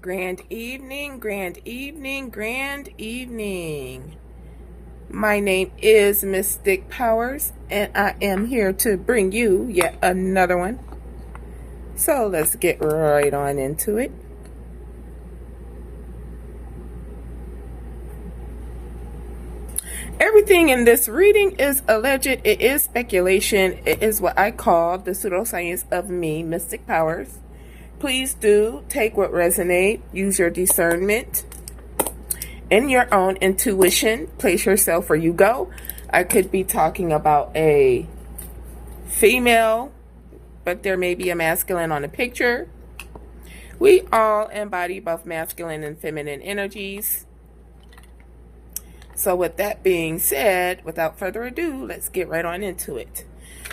Grand evening, grand evening, grand evening. My name is Mystic Powers, and I am here to bring you yet another one. So let's get right on into it. Everything in this reading is alleged. It is speculation. It is what I call the pseudoscience of me, Mystic Powers. Please do take what resonates. Use your discernment and your own intuition. Place yourself where you go. I could be talking about a female, but there may be a masculine on the picture. We all embody both masculine and feminine energies. So with that being said, without further ado, let's get right on into it.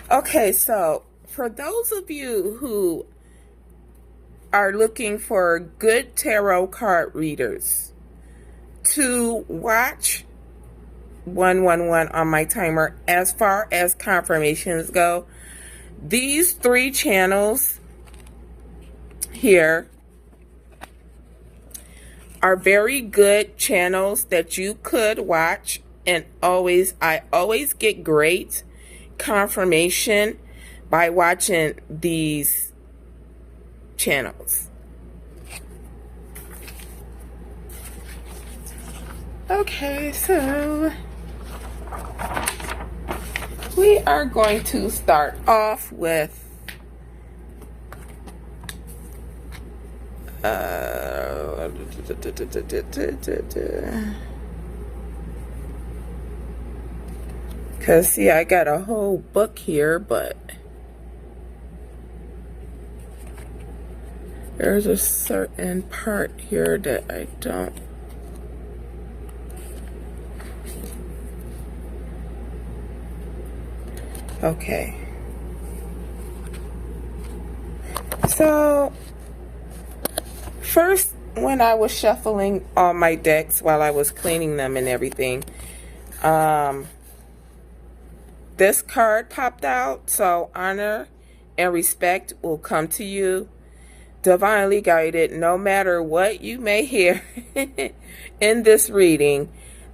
Okay, so for those of you who are looking for good tarot card readers to watch 111 on my timer as far as confirmations go, these 3 channels here are very good channels that you could watch, and I always get great confirmation by watching these channels. Okay, so we are going to start off with because see, I got a whole book here, but there's a certain part here that I don't. Okay. So, first, when I was shuffling all my decks while I was cleaning them and everything, this card popped out. So, honor and respect will come to you. Divinely guided, no matter what you may hear in this reading,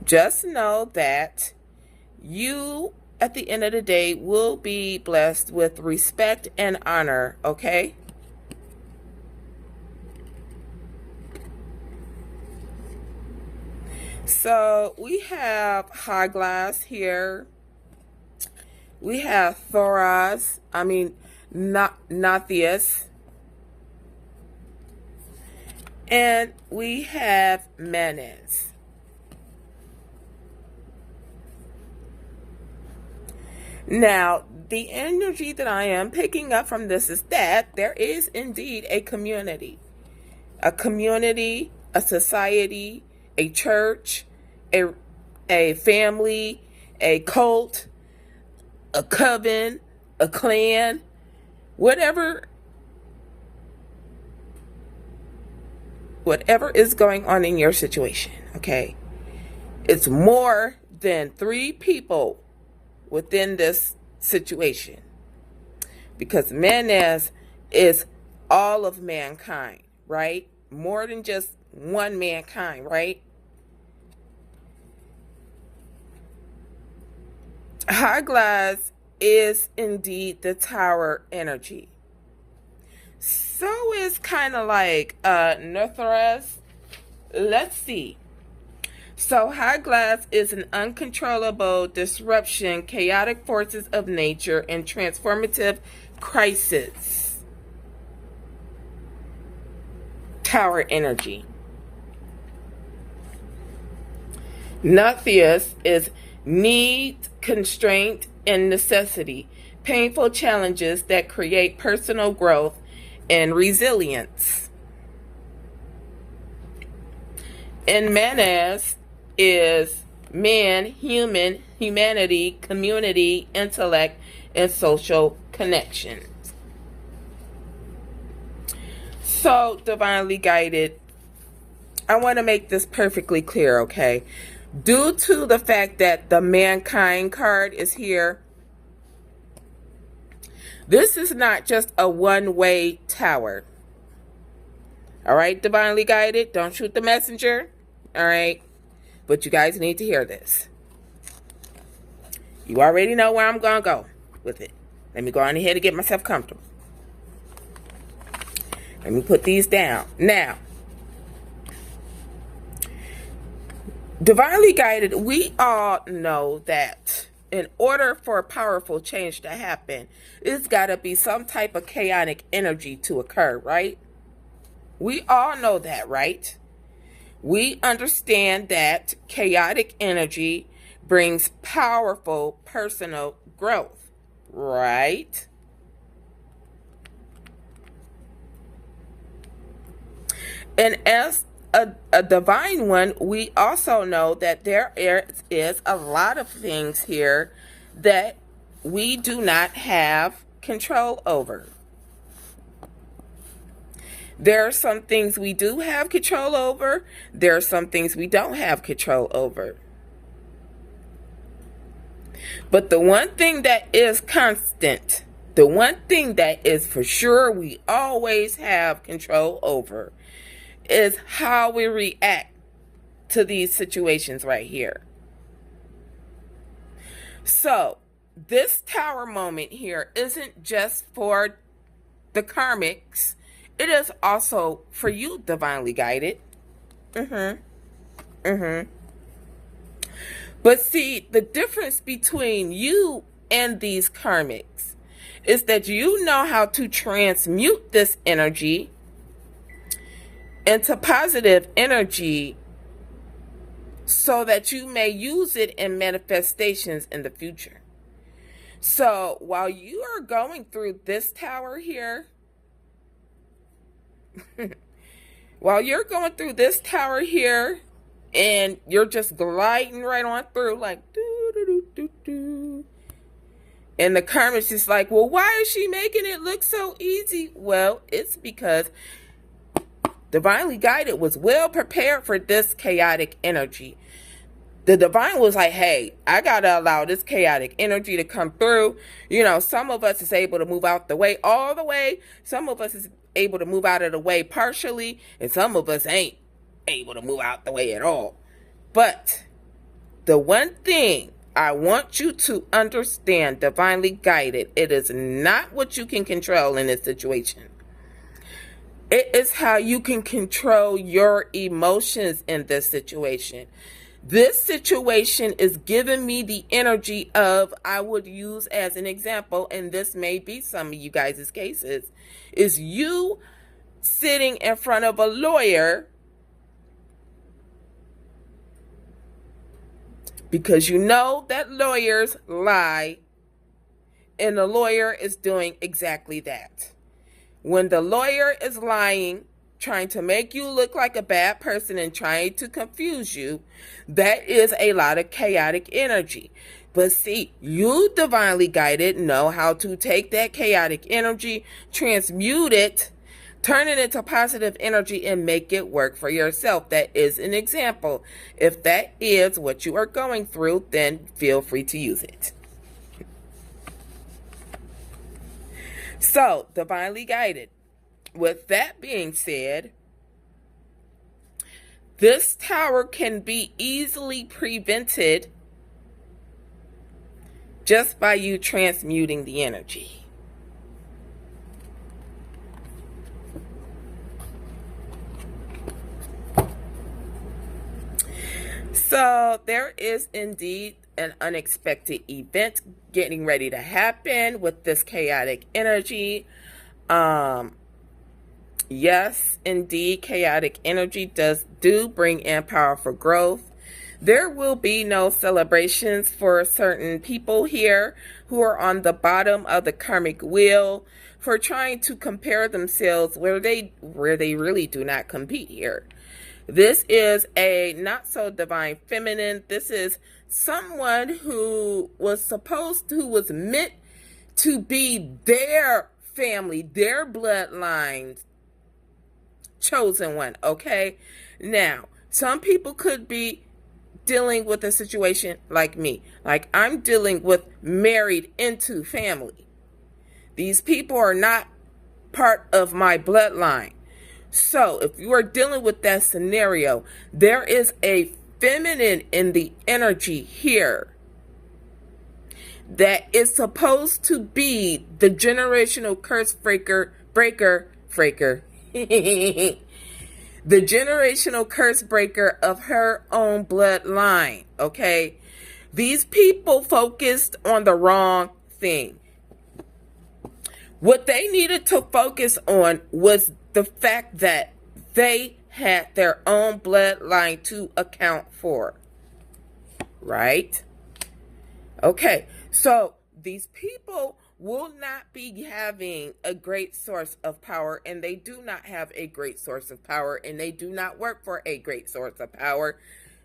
just know that you, at the end of the day, will be blessed with respect and honor, okay? So we have High Glass here. We have Thoraz, Nathius. And we have Menace. Now, the energy that I am picking up from this is that there is indeed a community, a society, a church, a family, a cult, a coven, a clan, whatever is going on in your situation, okay? It's more than 3 people within this situation, because Menace is all of mankind, right? More than just one mankind, right? High Glass is indeed the Tower energy. So is kind of like Netherese. Let's see. So High Glass is an uncontrollable disruption, chaotic forces of nature, and transformative crisis. Tower energy. Nathius is need, constraint, and necessity. Painful challenges that create personal growth and resilience. And Menace is man, human, humanity, community, intellect, and social connections. So, divinely guided, I want to make this perfectly clear, okay? Due to the fact that the mankind card is here, this is not just a one-way tower. All right, divinely guided. Don't shoot the messenger. All right. But you guys need to hear this. You already know where I'm going to go with it. Let me go on ahead and get myself comfortable. Let me put these down. Now, divinely guided, we all know that in order for a powerful change to happen, it's got to be some type of chaotic energy to occur, right? We all know that, right? We understand that chaotic energy brings powerful personal growth, right? And as a divine one, we also know that there is a lot of things here that we do not have control over. There are some things we do have control over. There are some things we don't have control over. But the one thing that is constant, the one thing that is for sure we always have control over, is how we react to these situations right here. So, this tower moment here isn't just for the karmics. It is also for you, divinely guided. But see, the difference between you and these karmics is that you know how to transmute this energy into positive energy so that you may use it in manifestations in the future. So while you are going through this tower here, while you're going through this tower here and you're just gliding right on through like doo doo doo doo doo, and the karma's just like, well, why is she making it look so easy? Well, it's because divinely guided was well prepared for this chaotic energy. The divine was like, hey, I got to allow this chaotic energy to come through. You know, some of us is able to move out the way all the way. Some of us is able to move out of the way partially. And some of us ain't able to move out the way at all. But the one thing I want you to understand, divinely guided, it is not what you can control in this situation. It is how you can control your emotions in this situation. This situation is giving me the energy of, I would use as an example, and this may be some of you guys' cases, is you sitting in front of a lawyer because you know that lawyers lie, and the lawyer is doing exactly that. When the lawyer is lying, trying to make you look like a bad person and trying to confuse you, that is a lot of chaotic energy. But see, you divinely guided know how to take that chaotic energy, transmute it, turn it into positive energy, and make it work for yourself. That is an example. If that is what you are going through, then feel free to use it. So, divinely guided. With that being said, this tower can be easily prevented just by you transmuting the energy. So there is indeed an unexpected event getting ready to happen with this chaotic energy. Yes, indeed, chaotic energy do bring in powerful growth. There will be no celebrations for certain people here who are on the bottom of the karmic wheel for trying to compare themselves where they really do not compete here. This is a not so divine feminine. This is someone who was meant to be their family, their bloodlines, chosen one. Okay, now some people could be dealing with a situation like me, like I'm dealing with married into family. These people are not part of my bloodline, So if you are dealing with that scenario, there is a feminine in the energy here that is supposed to be the generational curse breaker, the generational curse breaker of her own bloodline, okay? These people focused on the wrong thing. What they needed to focus on was the fact that they had their own bloodline to account for, right? Okay, so these people will not be having a great source of power, and they do not have a great source of power, and they do not work for a great source of power.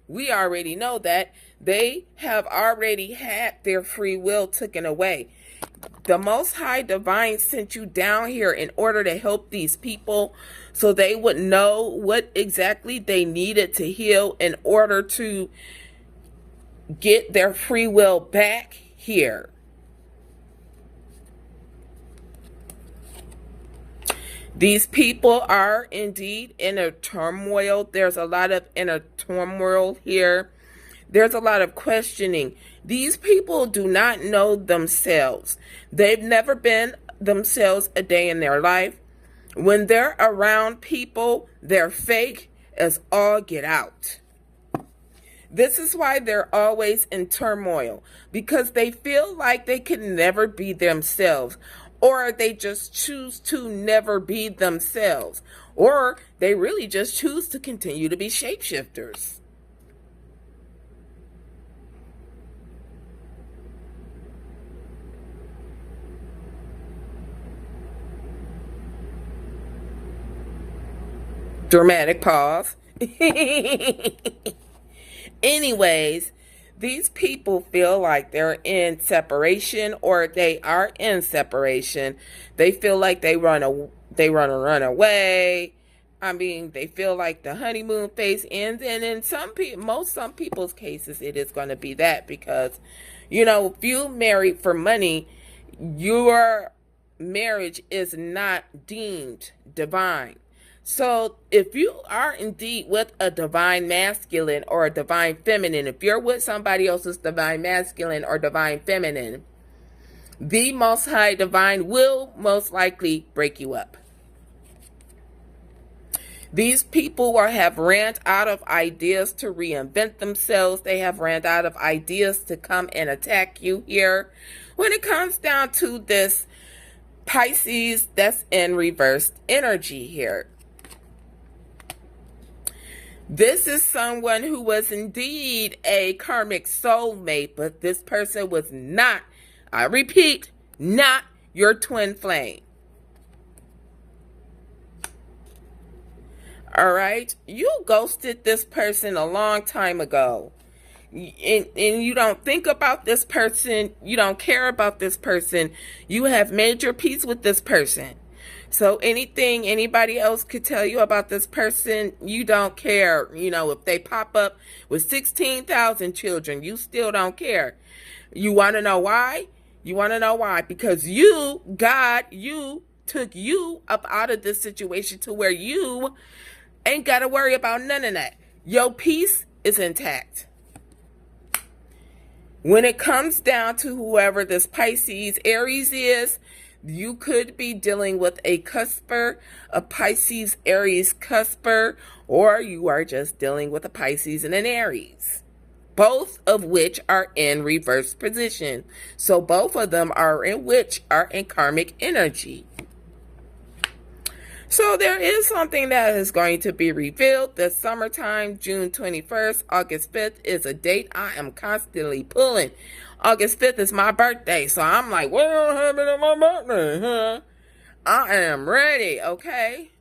We already know that they have already had their free will taken away. The Most High Divine sent you down here in order to help these people so they would know what exactly they needed to heal in order to get their free will back here. These people are indeed in a turmoil. There's a lot of inner turmoil here. There's a lot of questioning. These people do not know themselves. They've never been themselves a day in their life. When they're around people, they're fake as all get out. This is why they're always in turmoil, because they feel like they can never be themselves, or they just choose to never be themselves, or they really just choose to continue to be shapeshifters. Dramatic pause. Anyways, these people feel like they're in separation, or they are in separation. They feel like they run away. I mean, they feel like the honeymoon phase ends, and in some people's cases, it is going to be that, because, you know, if you married for money, your marriage is not deemed divine. So if you are indeed with a divine masculine or a divine feminine, if you're with somebody else's divine masculine or divine feminine, the Most High Divine will most likely break you up. These people will have ran out of ideas to reinvent themselves. They have ran out of ideas to come and attack you here. When it comes down to this Pisces, that's in reversed energy here. This is someone who was indeed a karmic soulmate, but this person was not, I repeat, not your twin flame. All right? You ghosted this person a long time ago. And you don't think about this person. You don't care about this person. You have made your peace with this person. So anything anybody else could tell you about this person, you don't care. You know, if they pop up with 16,000 children, you still don't care. You want to know why? You want to know why? Because you, God, you took you up out of this situation to where you ain't got to worry about none of that. Your peace is intact. When it comes down to whoever this Pisces Aries is, you could be dealing with a cusper, a Pisces Aries cusper, or you are just dealing with a Pisces and an Aries, both of which are in reverse position. So both of them are in karmic energy. So there is something that is going to be revealed this summertime. June 21st, August 5th is a date I am constantly pulling. August 5th is my birthday, so I'm like, what happened on my birthday, huh? I am ready, okay?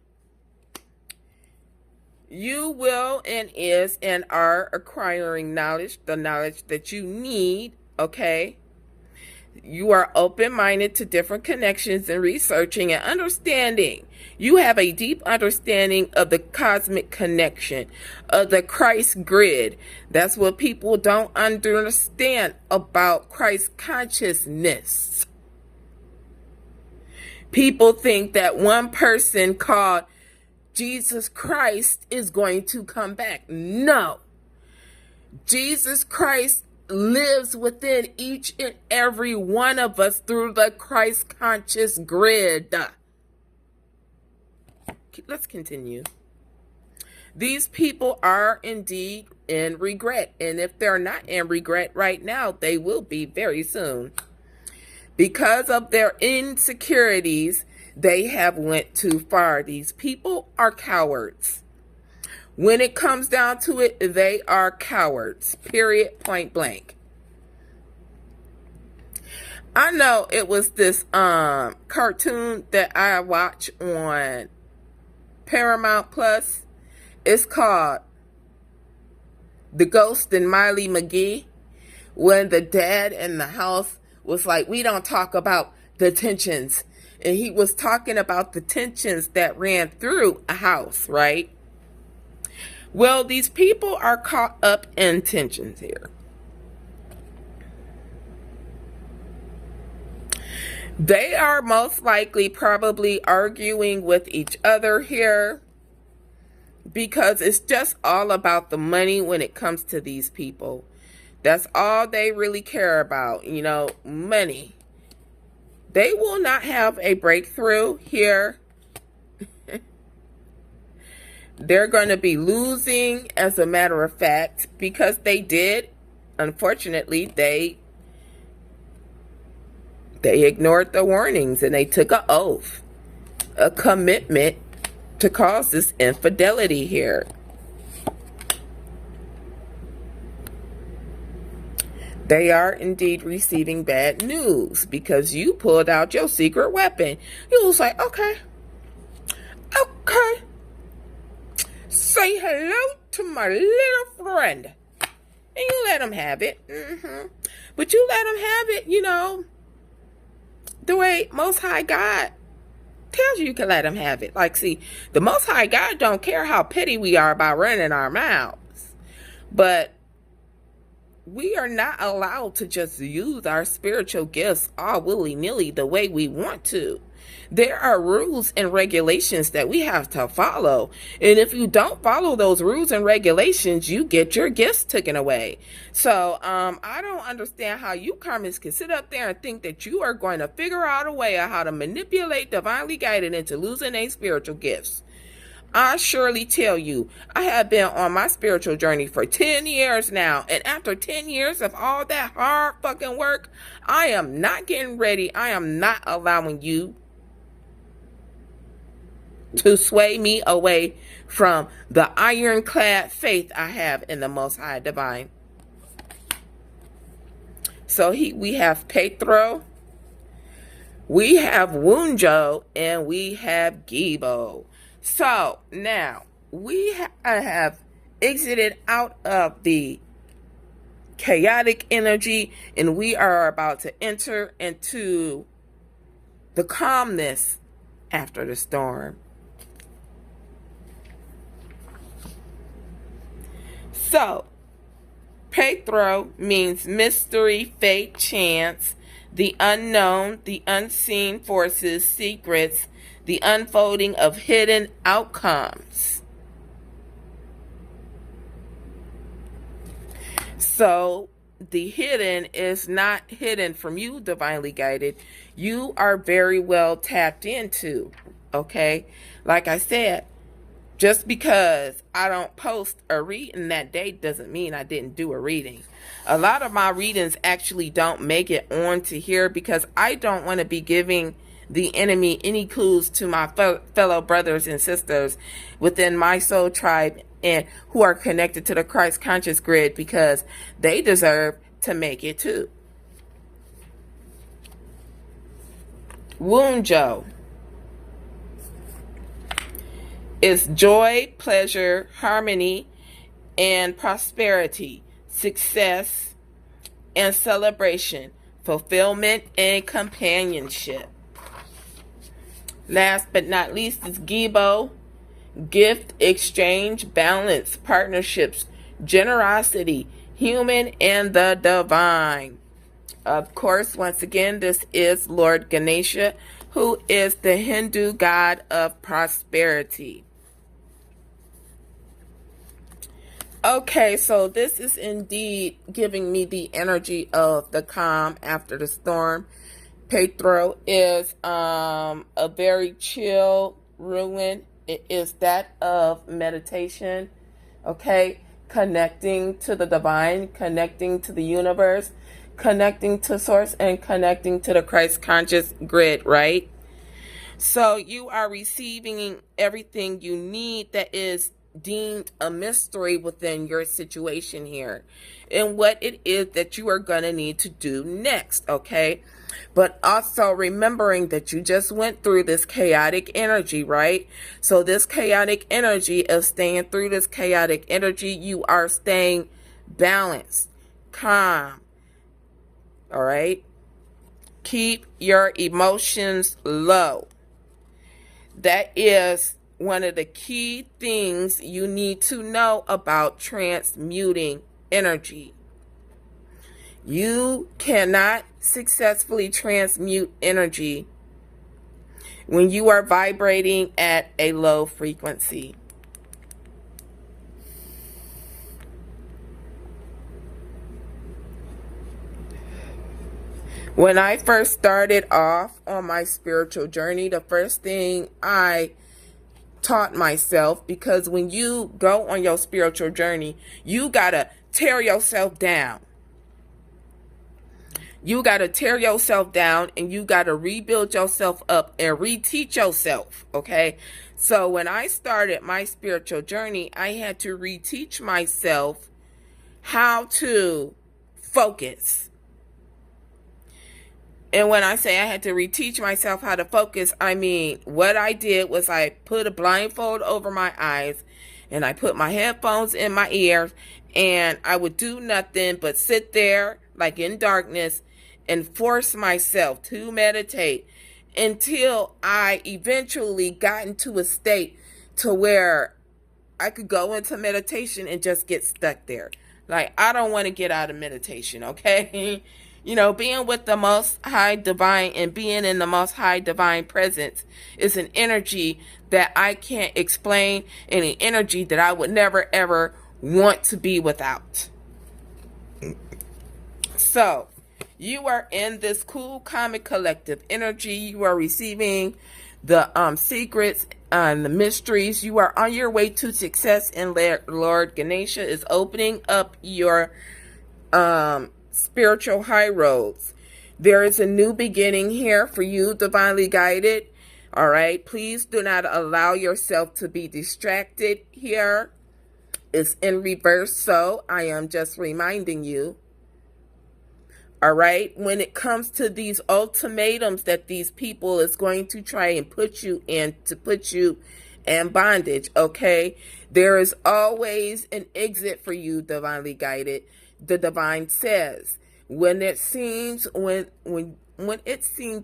You will and are acquiring knowledge, the knowledge that you need, okay? You are open-minded to different connections and researching and understanding. You have a deep understanding of the cosmic connection, of the Christ grid. That's what people don't understand about Christ consciousness. People think that one person called Jesus Christ is going to come back. No. Jesus Christ lives within each and every one of us through the Christ conscious grid. Let's continue. These people are indeed in regret. And if they're not in regret right now, they will be very soon. Because of their insecurities, they have went too far. These people are cowards. When it comes down to it, they are cowards. Period. Point blank. I know it was this cartoon that I watch on Paramount Plus. It's called The Ghost and Miley McGee. When the dad in the house was like, we don't talk about the tensions. And he was talking about the tensions that ran through a house, right? Well, these people are caught up in tensions here. They are most likely probably arguing with each other here because it's just all about the money when it comes to these people. That's all they really care about, money. They will not have a breakthrough here. They're going to be losing, as a matter of fact, because they did, unfortunately, they ignored the warnings and they took an oath, a commitment to cause this infidelity here. They are indeed receiving bad news because you pulled out your secret weapon. You was like, okay, say hello to my little friend. And you let him have it. But you let him have it, the way Most High God tells you can let him have it. Like, see, the Most High God don't care how petty we are about running our mouths. But we are not allowed to just use our spiritual gifts all willy-nilly the way we want to. There are rules and regulations that we have to follow. And if you don't follow those rules and regulations, you get your gifts taken away. So I don't understand how you karmics can sit up there and think that you are going to figure out a way of how to manipulate divinely guided into losing their spiritual gifts. I surely tell you, I have been on my spiritual journey for 10 years now. And after 10 years of all that hard fucking work, I am not getting ready. I am not allowing you to sway me away from the ironclad faith I have in the Most High Divine. So we have Petro, we have Wunjo, and we have Gibo. So now we have exited out of the chaotic energy and we are about to enter into the calmness after the storm. So, Petro means mystery, fate, chance, the unknown, the unseen forces, secrets, the unfolding of hidden outcomes. So, the hidden is not hidden from you, divinely guided. You are very well tapped into, okay? Like I said, just because I don't post a reading that day doesn't mean I didn't do a reading. A lot of my readings actually don't make it onto here because I don't want to be giving the enemy any clues to my fellow brothers and sisters within my soul tribe and who are connected to the Christ conscious grid because they deserve to make it too. Wunjo is joy, pleasure, harmony, and prosperity, success, and celebration, fulfillment, and companionship. Last but not least is Gibo, gift, exchange, balance, partnerships, generosity, human, and the divine. Of course, once again, this is Lord Ganesha, who is the Hindu god of prosperity. Okay, so this is indeed giving me the energy of the calm after the storm. Pedro is a very chill ruin. It is that of meditation, okay? Connecting to the divine, connecting to the universe, connecting to source, and connecting to the Christ conscious grid, right? So you are receiving everything you need that is deemed a mystery within your situation here and what it is that you are going to need to do next, okay? But also remembering that you just went through this chaotic energy, right? So this chaotic energy of staying through this chaotic energy, you are staying balanced, calm, all right? Keep your emotions low. That is one of the key things you need to know about transmuting energy. You cannot successfully transmute energy when you are vibrating at a low frequency. When I first started off on my spiritual journey, the first thing I taught myself, because when you go on your spiritual journey, you gotta tear yourself down. You gotta tear yourself down and you gotta rebuild yourself up and reteach yourself, okay? So when I started my spiritual journey, I had to reteach myself how to focus. And when I say I had to reteach myself how to focus, I mean, what I did was I put a blindfold over my eyes and I put my headphones in my ears and I would do nothing but sit there like in darkness and force myself to meditate until I eventually got into a state to where I could go into meditation and just get stuck there. Like, I don't want to get out of meditation, okay? You know, being with the Most High Divine and being in the Most High Divine presence is an energy that I can't explain, and an energy that I would never ever want to be without. So, you are in this cool comic collective energy. You are receiving the secrets and the mysteries. You are on your way to success, and Lord Ganesha is opening up your spiritual high roads. There is a new beginning here for you, divinely guided. All right, please do not allow yourself to be distracted here. It's in reverse, so I am just reminding you. All right, when it comes to these ultimatums that these people is going to try and put you in, to put you in bondage, okay, there is always an exit for you, divinely guided. The divine says, when it seems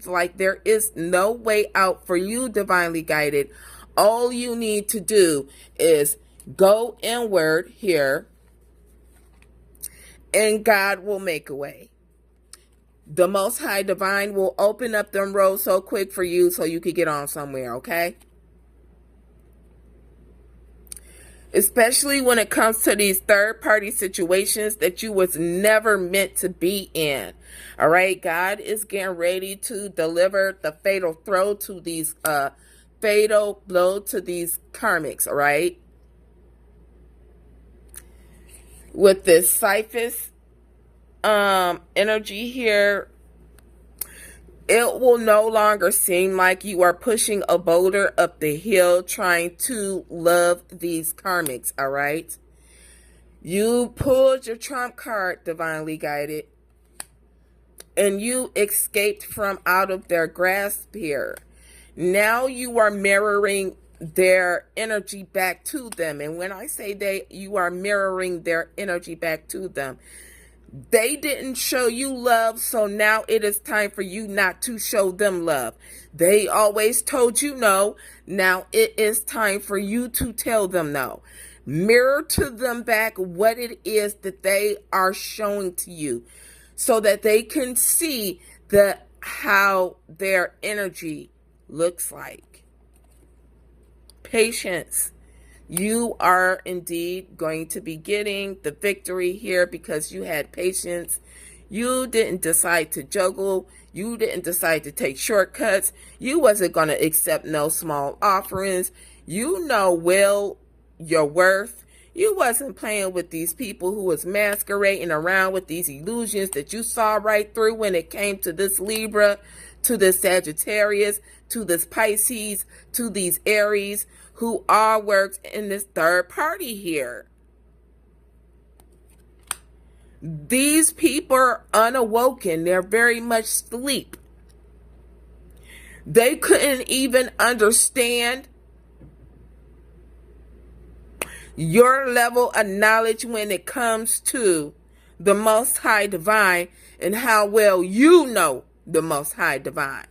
like there is no way out for you, divinely guided, all you need to do is go inward here, and God will make a way. The Most High Divine will open up them roads so quick for you so you could get on somewhere, okay? Especially when it comes to these third-party situations that you was never meant to be in. All right, God is getting ready to deliver the fatal blow to these karmics, all right? With this Cyphus energy here, it will no longer seem like you are pushing a boulder up the hill trying to love these karmics, all right? You pulled your trump card, divinely guided, and you escaped from out of their grasp here. Now you are mirroring their energy back to them. And when I say you are mirroring their energy back to them, they didn't show you love, so now it is time for you not to show them love. They always told you no. Now it is time for you to tell them no. Mirror to them back what it is that they are showing to you so that they can see how their energy looks like. Patience. You are indeed going to be getting the victory here because you had patience. You didn't decide to juggle. You didn't decide to take shortcuts. You wasn't going to accept no small offerings. You know well your worth. You wasn't playing with these people who was masquerading around with these illusions that you saw right through when it came to this Libra, to this Sagittarius, to this Pisces, to these Aries, who all worked in this third party here. These people are unawoken. They're very much asleep. They couldn't even understand your level of knowledge when it comes to the Most High Divine and how well you know the Most High Divine.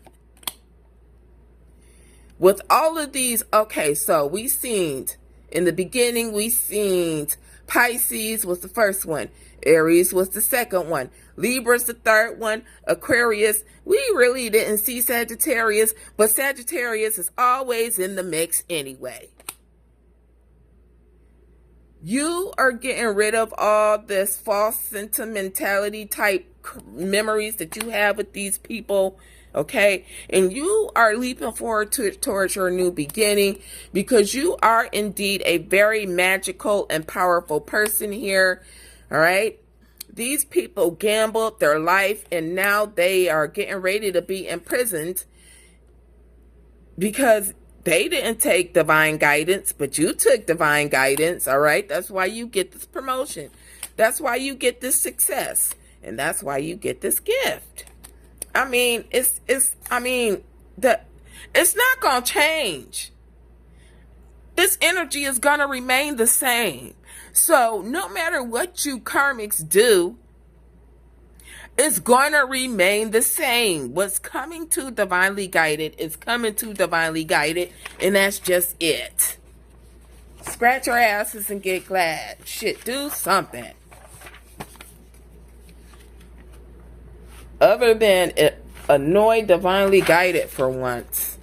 With all of these, okay, so we seen, in the beginning, we seen Pisces was the first one. Aries was the second one. Libra's the third one. Aquarius, we really didn't see Sagittarius, but Sagittarius is always in the mix anyway. You are getting rid of all this false sentimentality type memories that you have with these people, okay? And you are leaping forward towards your new beginning because you are indeed a very magical and powerful person here, all right? These people gambled their life and now they are getting ready to be imprisoned because they didn't take divine guidance, but you took divine guidance, all right? That's why you get this promotion. That's why you get this success. And that's why you get this gift. I mean, it's not going to change. This energy is going to remain the same. So no matter what you karmics do, it's going to remain the same. What's coming to divinely guided is coming to divinely guided, and that's just it. Scratch your asses and get glad. Shit, do something. Other than annoy divinely guided for once.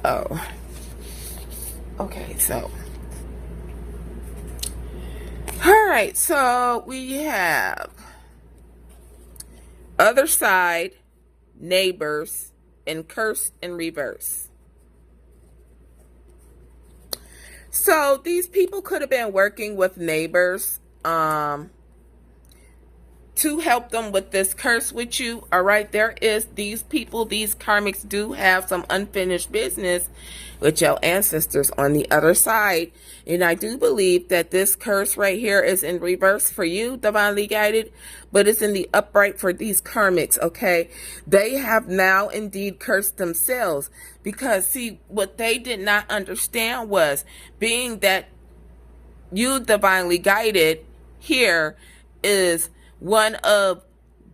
Oh. Okay, so. Alright, so we have other side, neighbors, and curse in reverse. So these people could have been working with neighbors to help them with this curse with you. All right, there is these people, these karmics do have some unfinished business with your ancestors on the other side. And I do believe that this curse right here is in reverse for you, divinely guided, but it's in the upright for these karmics, okay? They have now indeed cursed themselves because, see, what they did not understand was being that you divinely guided here is one of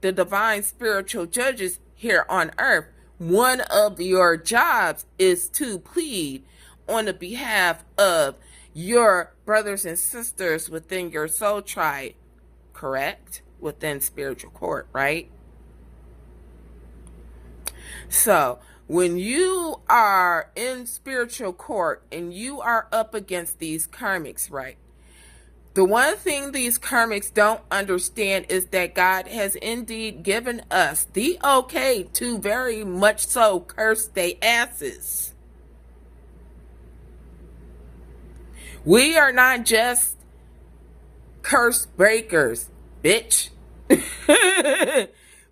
the divine spiritual judges here on earth. One of your jobs is to plead on the behalf of your brothers and sisters within your soul tribe, correct? Within spiritual court, right? So when you are in spiritual court and you are up against these karmics, right? The one thing these karmics don't understand is that God has indeed given us the okay to very much so curse they asses. We are not just curse breakers, bitch.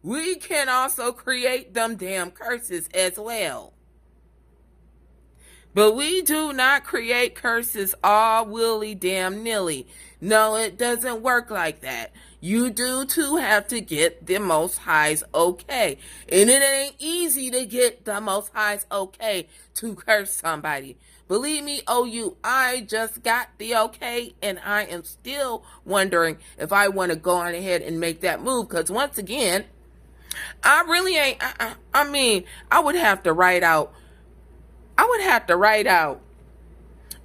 We can also create them damn curses as well. But we do not create curses all willy damn nilly. No, it doesn't work like that. You do too have to get the Most High's okay. And it ain't easy to get the Most High's okay to curse somebody. Believe me, I just got the okay, and I am still wondering if I want to go on ahead and make that move. Because once again, I really ain't, I would have to write out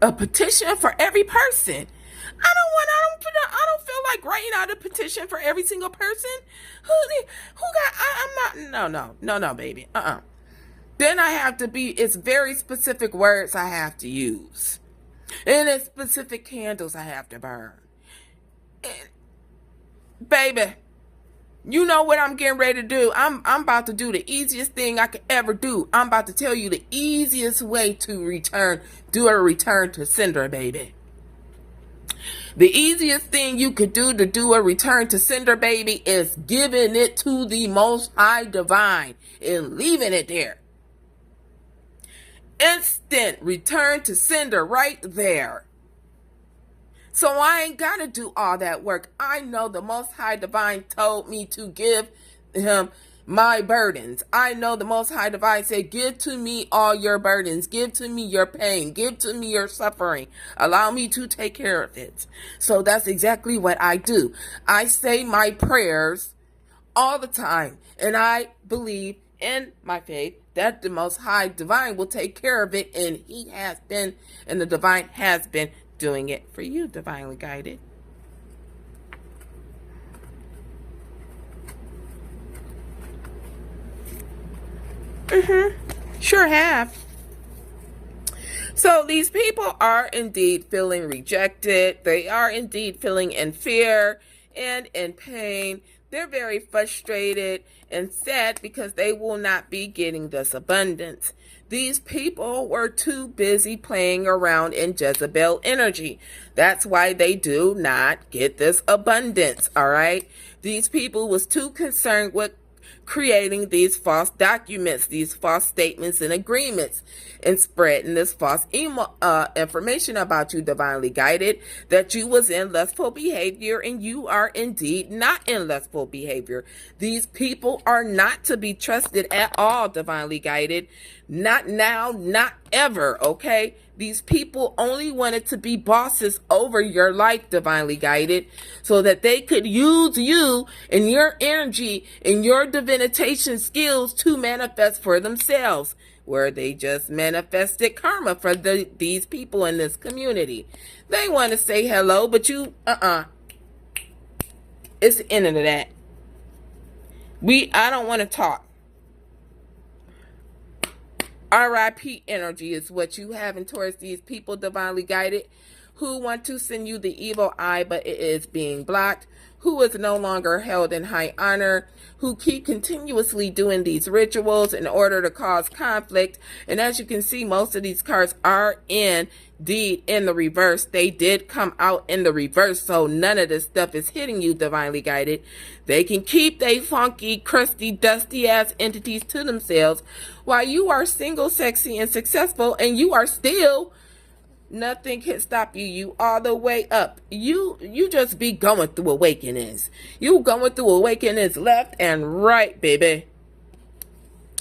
a petition for every person. I don't feel like writing out a petition for every single person. No, baby. Then it's very specific words I have to use. And it's specific candles I have to burn. And, baby, you know what I'm getting ready to do. I'm about to do the easiest thing I could ever do. I'm about to tell you the easiest way to do a return to sender, baby. The easiest thing you could do to do a return to sender, baby, is giving it to the Most High Divine and leaving it there. Instant return to sender right there. So I ain't got to do all that work. I know the Most High Divine told me to give him my burdens. I know the Most High Divine said, give to me all your burdens. Give to me your pain. Give to me your suffering. Allow me to take care of it. So that's exactly what I do. I say my prayers all the time. And I believe in my faith that the Most High Divine will take care of it. And he has been, and the Divine has been doing it for you, divinely guided. Sure have. So these people are indeed feeling rejected. They are indeed feeling in fear and in pain. They're very frustrated and sad because they will not be getting this abundance. These people were too busy playing around in Jezebel energy. That's why they do not get this abundance, all right? These people was too concerned with creating these false documents, these false statements and agreements, and spreading this false information about you, divinely guided, that you was in lustful behavior, and you are indeed not in lustful behavior. These people are not to be trusted at all, divinely guided. Not now, not ever, okay? These people only wanted to be bosses over your life, divinely guided, so that they could use you and your energy and your divination skills to manifest for themselves, where they just manifested karma for these people in this community. They want to say hello, but you, it's the end of that. I don't want to talk. RIP energy is what you having towards these people, divinely guided, who want to send you the evil eye, but it is being blocked, who is no longer held in high honor, who keep continuously doing these rituals in order to cause conflict. And as you can see, most of these cards are indeed in the reverse. They did come out in the reverse, so none of this stuff is hitting you, divinely guided. They can keep they funky, crusty, dusty ass entities to themselves while you are single, sexy, and successful, and you are still, nothing can stop you. You all the way up. You just be going through awakenings. You going through awakenings left and right, baby.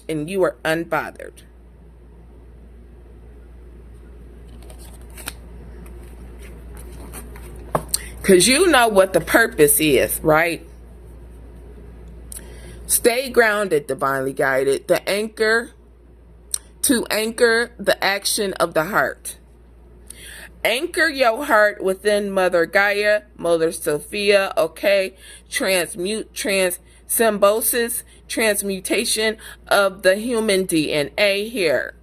And you are unbothered. Because you know what the purpose is, right? Stay grounded, divinely guided. To anchor the action of the heart. Anchor your heart within Mother Gaia, Mother Sophia, okay? Symbiosis, transmutation of the human DNA here.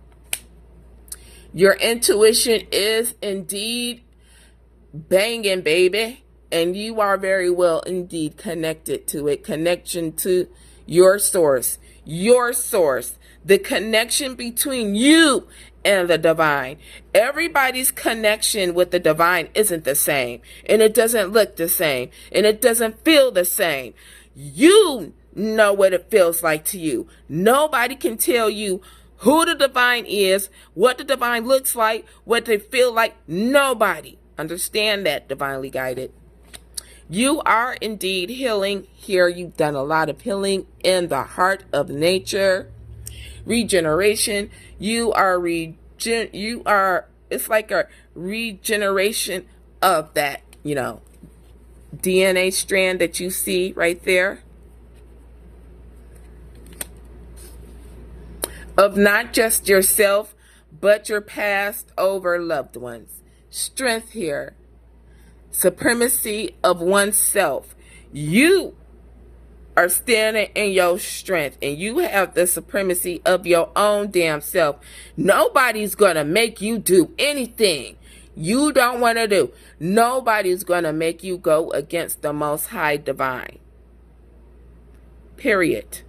Your intuition is indeed banging, baby. And you are very well indeed connected to it. Connection to your source. Your source. The connection between you and the divine. Everybody's connection with the divine isn't the same. And it doesn't look the same. And it doesn't feel the same. You know what it feels like to you. Nobody can tell you who the divine is, what the divine looks like, what they feel like. Nobody. Understand that, divinely guided. You are indeed healing here. You've done a lot of healing in the heart of nature. Regeneration. It's like a regeneration of that, DNA strand that you see right there. Of not just yourself, but your past over loved ones. Strength here. Supremacy of oneself. You are standing in your strength and you have the supremacy of your own damn self, nobody's gonna make you do anything you don't want to do. Nobody's gonna make you go against the Most High Divine. Period.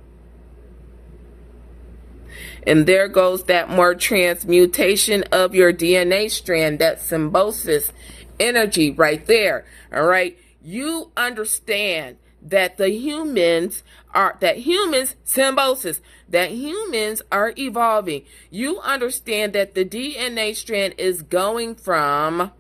And there goes that more transmutation of your DNA strand, that symbiosis energy right there. All right. You understand that symbiosis, that humans are evolving. You understand that the DNA strand is going from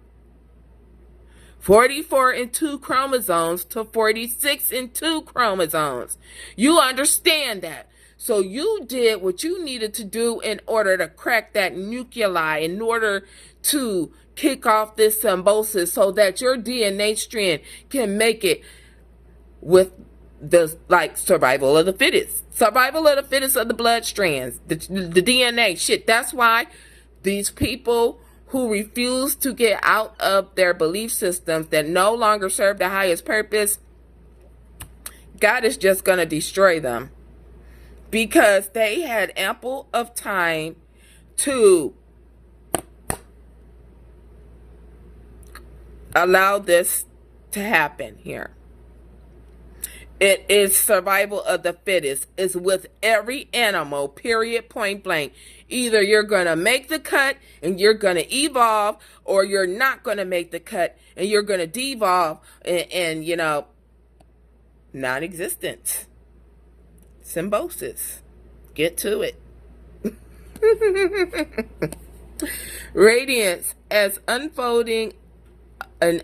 44 and 2 chromosomes to 46 and 2 chromosomes. You understand that. So you did what you needed to do in order to crack that nuclei, in order to kick off this symbiosis so that your DNA strand can make it with the survival of the fittest. Survival of the fittest of the blood strands, the DNA shit. That's why these people who refuse to get out of their belief systems that no longer serve the highest purpose, God is just going to destroy them. Because they had ample of time to allow this to happen here. It is survival of the fittest. It's with every animal, period, point blank. Either you're going to make the cut and you're going to evolve, or you're not going to make the cut and you're going to devolve and non-existent. Symbiosis. Get to it. Radiance as an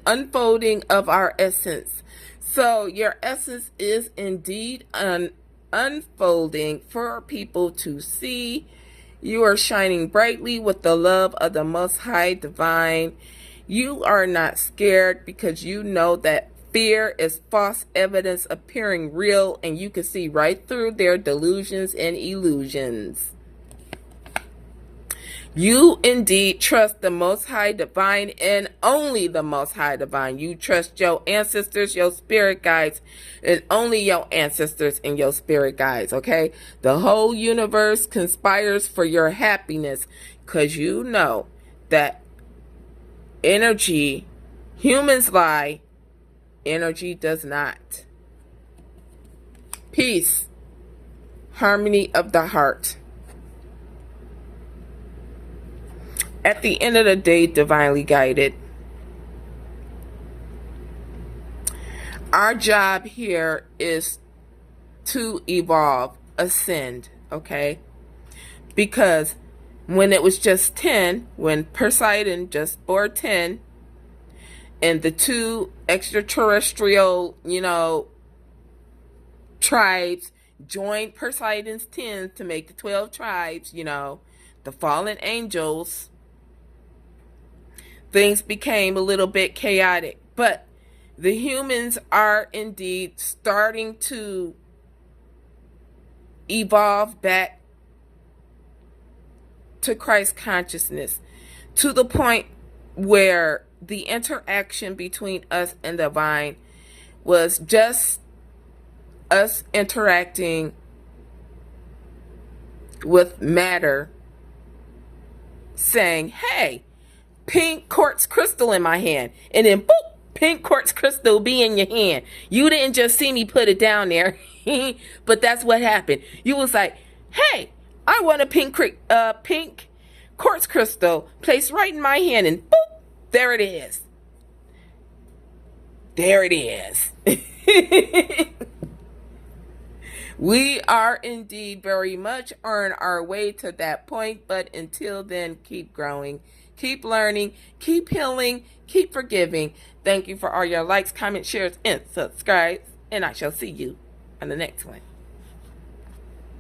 unfolding of our essence. So your essence is indeed an unfolding for people to see. You are shining brightly with the love of the Most High Divine. You are not scared because you know that fear is false evidence appearing real, and you can see right through their delusions and illusions. You indeed trust the Most High Divine and only the Most High Divine. You trust your ancestors, your spirit guides, and only your ancestors and your spirit guides, okay? The whole universe conspires for your happiness because you know that energy, humans lie, energy does not. Peace, harmony of the heart. At the end of the day, divinely guided, our job here is to evolve, ascend, okay? Because when it was just 10, when Poseidon just bore 10, and the 2 extraterrestrial, tribes joined Poseidon's 10 to make the 12 tribes, the fallen angels, things became a little bit chaotic. But the humans are indeed starting to evolve back to Christ consciousness, to the point where the interaction between us and the divine was just us interacting with matter, saying, hey, pink quartz crystal in my hand, and then boop, pink quartz crystal be in your hand. You didn't just see me put it down there, but that's what happened. You was like, hey, I want a pink quartz crystal placed right in my hand, and boop, there it is. There it is. We are indeed very much on our way to that point, but until then, keep growing, keep learning, keep healing, keep forgiving. Thank you for all your likes, comments, shares, and subscribes, and I shall see you on the next one.